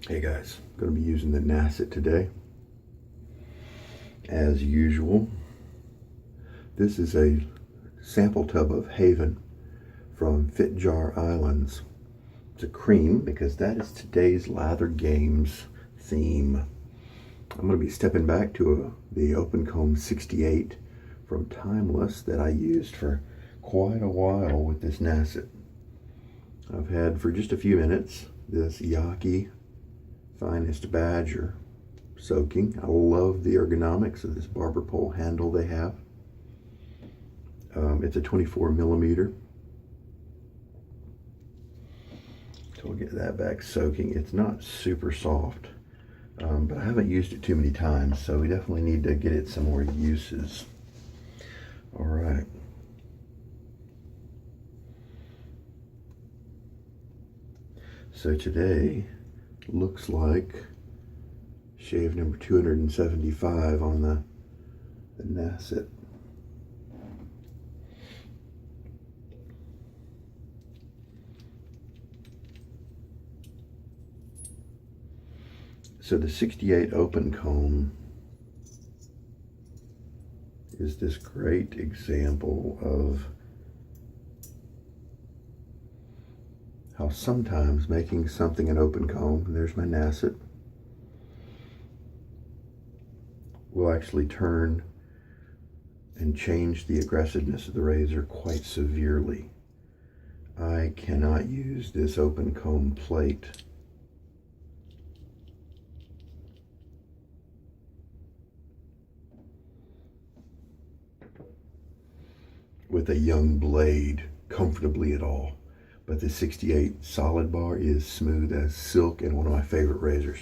Hey guys, I'm going to be using the Nacet today. As usual, this is a sample tub of Havn from Fitjar Islands. It's a cream because that is today's lather games theme. I'm going to be stepping back to the Open Comb 68 from Timeless that I used for quite a while with this Nacet. I've had for just a few minutes this Yaqi Finest Badger soaking. I love the ergonomics of this Barbr pole handle they have. It's a 24 millimeter. So we'll get that back soaking. It's not super soft, but I haven't used it too many times, so we definitely need to get it some more uses. All right. So today looks like shave number 275 on the Nacet. So the 68 Open Comb is this great example of how sometimes making something an open comb, and there's my Nacet, will actually turn and change the aggressiveness of the razor quite severely. I cannot use this open comb plate with a young blade comfortably at all. But the 68 solid bar is smooth as silk and one of my favorite razors.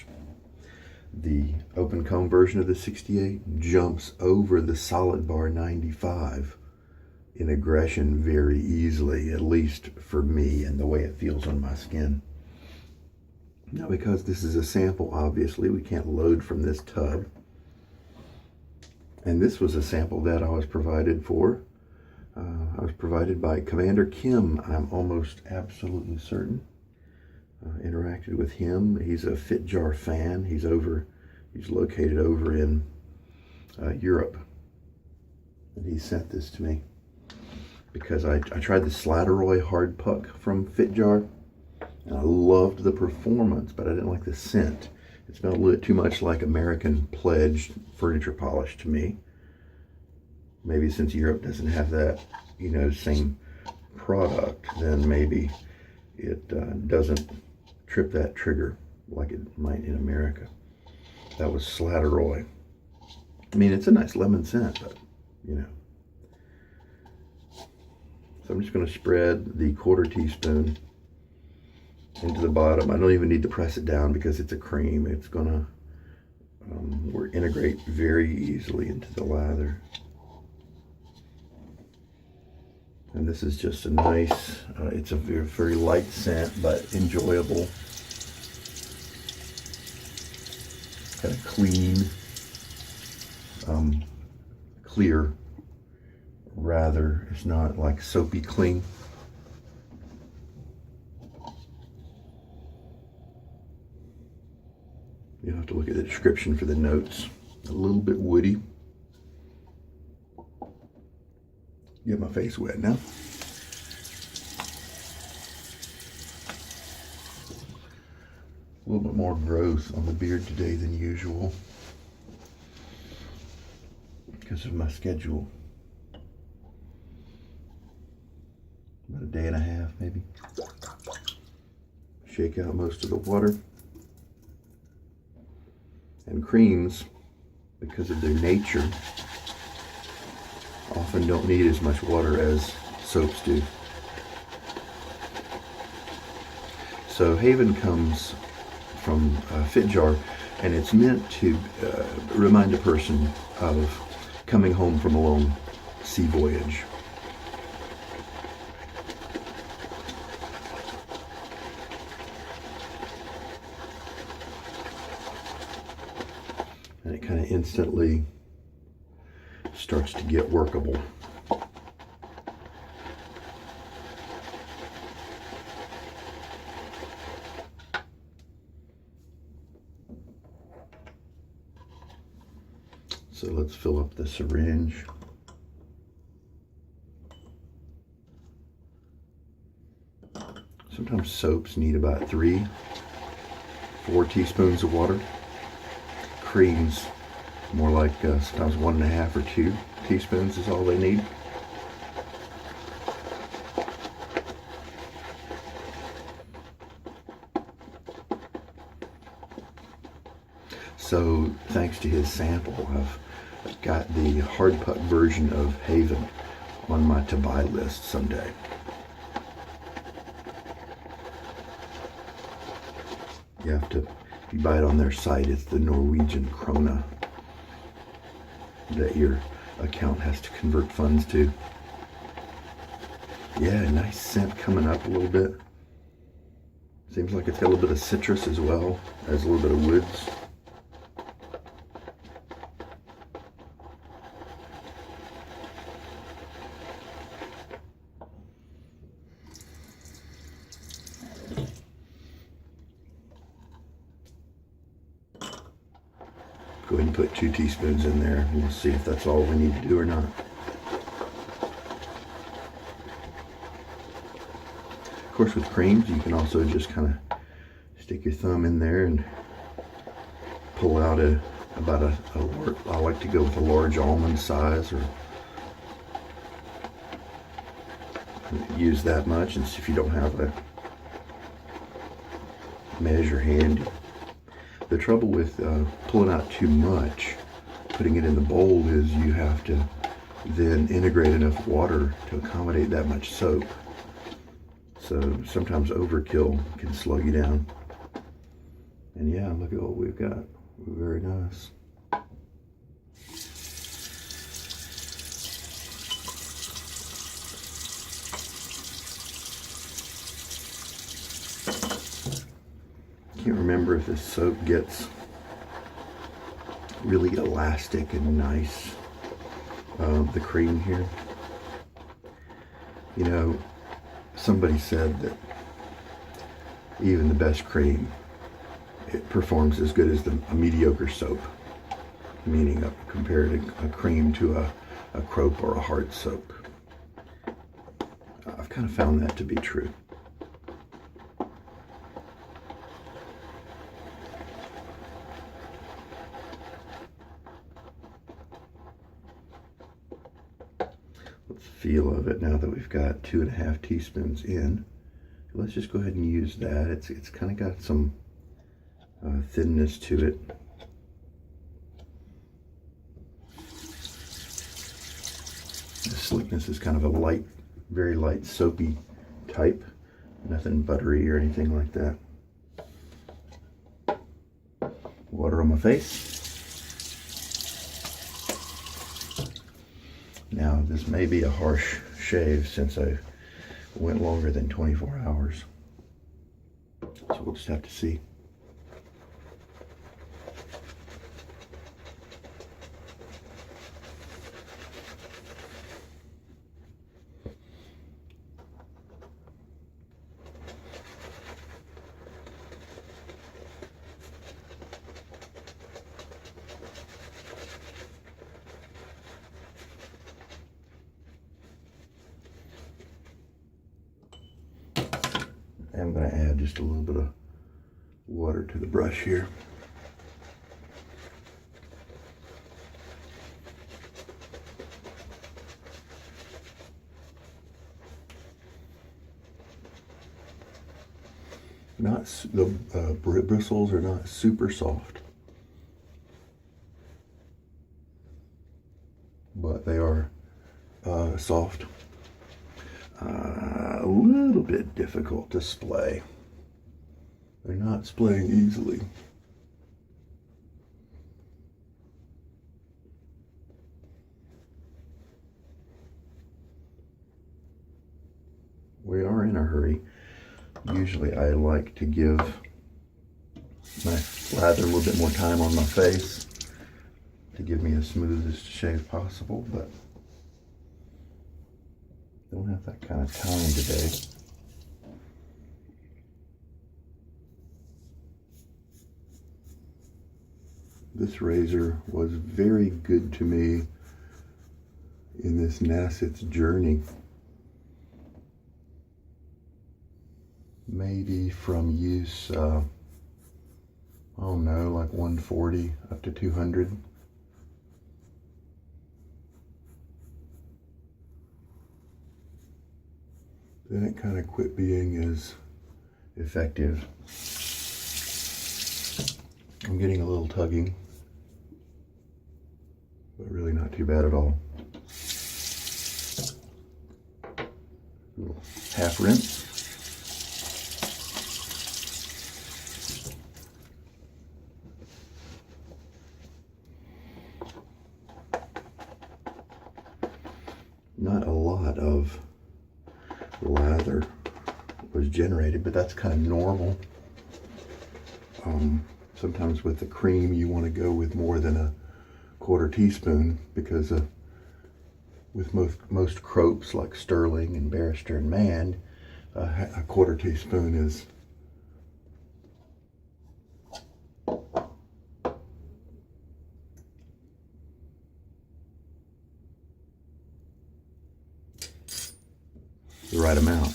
The open comb version of the 68 jumps over the solid bar 95 in aggression very easily, at least for me and the way it feels on my skin. Now, because this is a sample, obviously, we can't load from this tub. And this was a sample that I was provided for. I was provided by Kommander Kim, I'm almost absolutely certain. Interacted with him. He's a Fitjar fan. He's located over in Europe. And he sent this to me because I tried the Slatteroy hard puck from Fitjar, and I loved the performance, but I didn't like the scent. It smelled a little too much like American Pledge furniture polish to me. Maybe since Europe doesn't have that, same product, then maybe it doesn't trip that trigger like it might in America. That was Slatteroy. I mean, it's a nice lemon scent, but, So I'm just going to spread the 1/4 teaspoon into the bottom. I don't even need to press it down because it's a cream. It's going to integrate very easily into the lather. And this is just a nice, it's a very, very light scent, but enjoyable. Kind of clean, clear, rather. It's not like soapy clean. You'll have to look at the description for the notes. A little bit woody. Get my face wet now. A little bit more growth on the beard today than usual because of my schedule. About a day and a half, maybe. Shake out most of the water. And creams, because of their nature, often don't need as much water as soaps do. So Havn comes from Fitjar, and it's meant to remind a person of coming home from a long sea voyage. And it kind of instantly starts to get workable. So let's fill up the syringe. Sometimes soaps need about 3-4 teaspoons of water. Creams, more like sometimes 1.5 or 2 teaspoons is all they need. So thanks to his sample, I've got the hard puck version of Havn on my to-buy list someday. You have to, if you buy it on their site, it's the Norwegian krona that your account has to convert funds to. Yeah, nice scent coming up a little bit. Seems like it's got a little bit of citrus as well as a little bit of woods. Go ahead and put 2 teaspoons in there. We'll see if that's all we need to do or not. Of course, with creams, you can also just kind of stick your thumb in there and pull out I like to go with a large almond size, or use that much. And if you don't have a measure handy. The trouble with pulling out too much, putting it in the bowl, is you have to then integrate enough water to accommodate that much soap. So sometimes overkill can slow you down. And yeah, look at what we've got. Very nice. Can't remember if this soap gets really elastic and nice. The cream here. You know, somebody said that even the best cream, it performs as good as a mediocre soap, meaning compared a cream to a crope or a hard soap. I've kind of found that to be true. Let's feel of it now that we've got 2.5 teaspoons in. Let's just go ahead and use that. It's kind of got some thinness to it. The slickness is kind of a light, very light soapy type. Nothing buttery or anything like that. Water on my face. Now, this may be a harsh shave since I went longer than 24 hours. So we'll just have to see. I'm going to add just a little bit of water to the brush here. The bristles are not super soft, but they are soft. A little bit difficult to splay. They're not splaying easily. We are in a hurry. Usually I like to give my lather a little bit more time on my face to give me as smooth as shave possible, but don't have that kind of time today. This razor was very good to me in this Nacet's journey. Maybe from use, I don't know, like 140 up to 200. Then it kind of quit being as effective. I'm getting a little tugging, but really not too bad at all. Little half rinse. Not a lot of lather was generated, but that's kind of normal. Sometimes with the cream you want to go with more than a quarter teaspoon, because with most croaks like Sterling and Barrister and Mand, a quarter teaspoon is the right amount.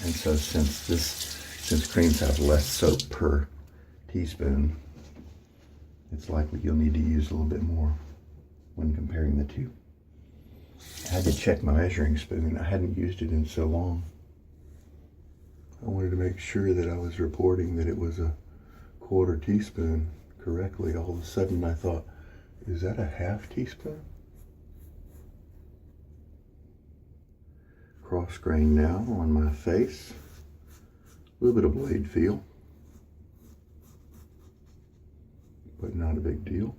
And so since creams have less soap per teaspoon, it's likely you'll need to use a little bit more when comparing the two. I had to check my measuring spoon. I hadn't used it in so long. I wanted to make sure that I was reporting that it was a quarter teaspoon correctly. All of a sudden I thought, is that a half teaspoon? Cross grain now on my face. A little bit of blade feel, but not a big deal.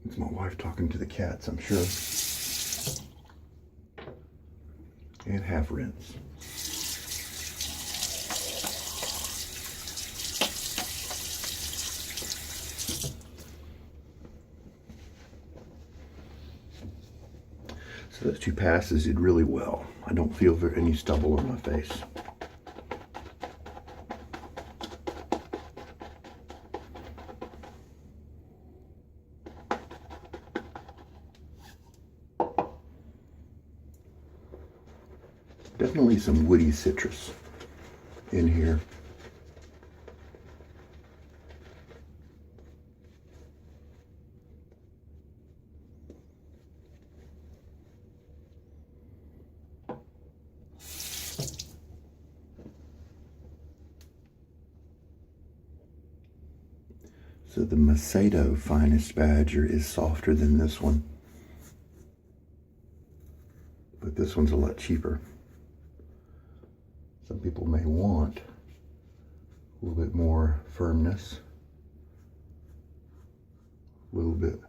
It's my wife talking to the cats, I'm sure. And half rinse. So those two passes did really well. I don't feel any stubble on my face. Definitely some woody citrus in here. So the Macedo Finest Badger is softer than this one, but this one's a lot cheaper. Some people may want a little bit more firmness, a little bit.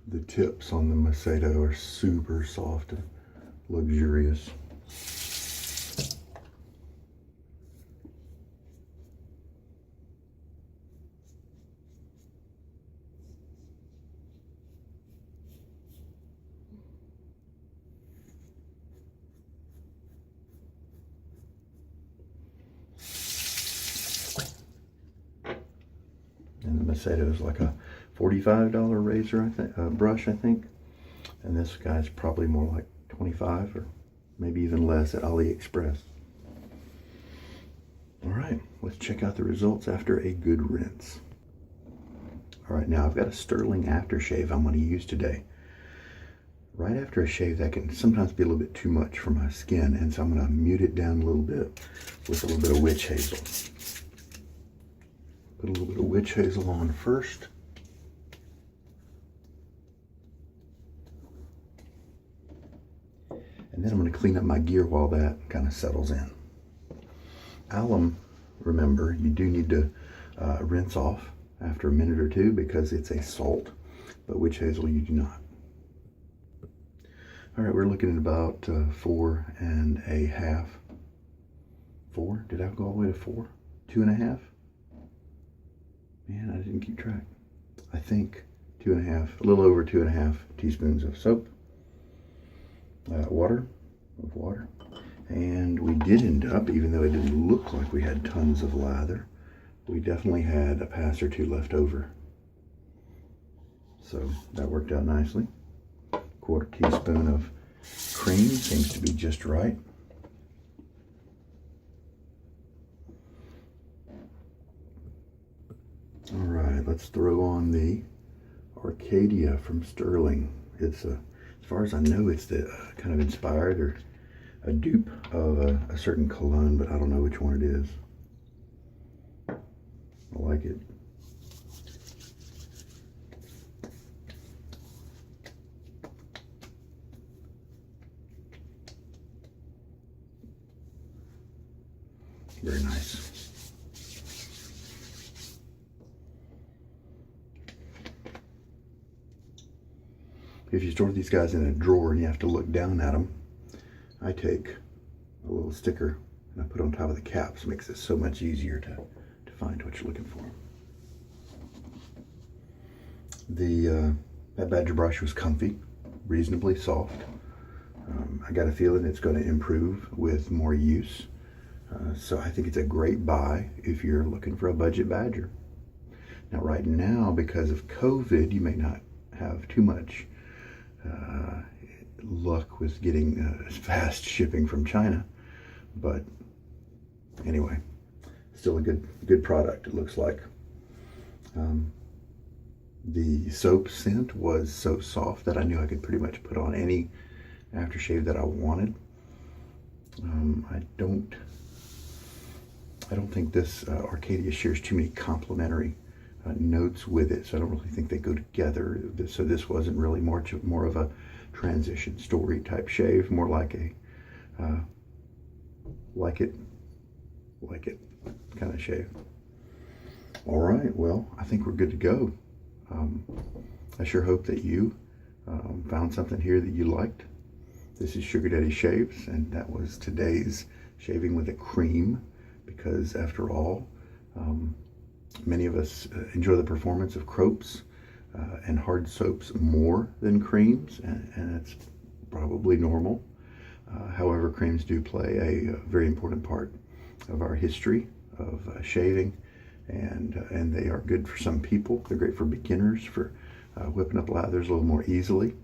The tips on the Macedo are super soft and luxurious. And the Macedo is like a $45 razor, I think, brush, I think. And this guy's probably more like 25 or maybe even less at AliExpress. All right, let's check out the results after a good rinse. All right, now I've got a Sterling aftershave I'm going to use today. Right after a shave, that can sometimes be a little bit too much for my skin, and so I'm going to mute it down a little bit with a little bit of witch hazel. Put a little bit of witch hazel on first. And then I'm going to clean up my gear while that kind of settles in. Alum, remember, you do need to rinse off after a minute or two because it's a salt, but witch hazel you do not. All right, we're looking at about 4.5. 4? Did I go all the way to 4? 2.5? Man, I didn't keep track. I think a little over 2.5 teaspoons of soap, water, and we did end up, even though it didn't look like we had tons of lather, we definitely had a pass or two left over. So that worked out nicely. 1/4 teaspoon of cream seems to be just right. All right, let's throw on the Arcadia from Sterling. It's as far as I know, it's the kind of inspired or a dupe of a certain cologne, but I don't know which one it is. I like it. Very nice. If you store these guys in a drawer and you have to look down at them, I take a little sticker and I put it on top of the caps. It makes it so much easier to find what you're looking for. That Badger brush was comfy, reasonably soft. I got a feeling it's going to improve with more use. So I think it's a great buy if you're looking for a budget Badger. Now right now, because of COVID, you may not have too much luck with getting fast shipping from China, but anyway, still a good product, it looks like. The soap scent was so soft that I knew I could pretty much put on any aftershave that I wanted. I don't think this Arcadia shares too many complementary notes with it, so I don't really think they go together. So this wasn't really more of a transition story type shave, more like a like it kind of shave. All right, well, I think we're good to go. I sure hope that you found something here that you liked. This is Sugar Daddy Shaves, and that was today's shaving with a cream, because after all, many of us enjoy the performance of crops and hard soaps more than creams, and that's probably normal. However, creams do play a very important part of our history of shaving, and they are good for some people. They're great for beginners, for whipping up lathers a little more easily.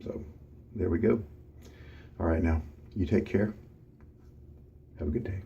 So there we go. All right, now you take care. Have a good day.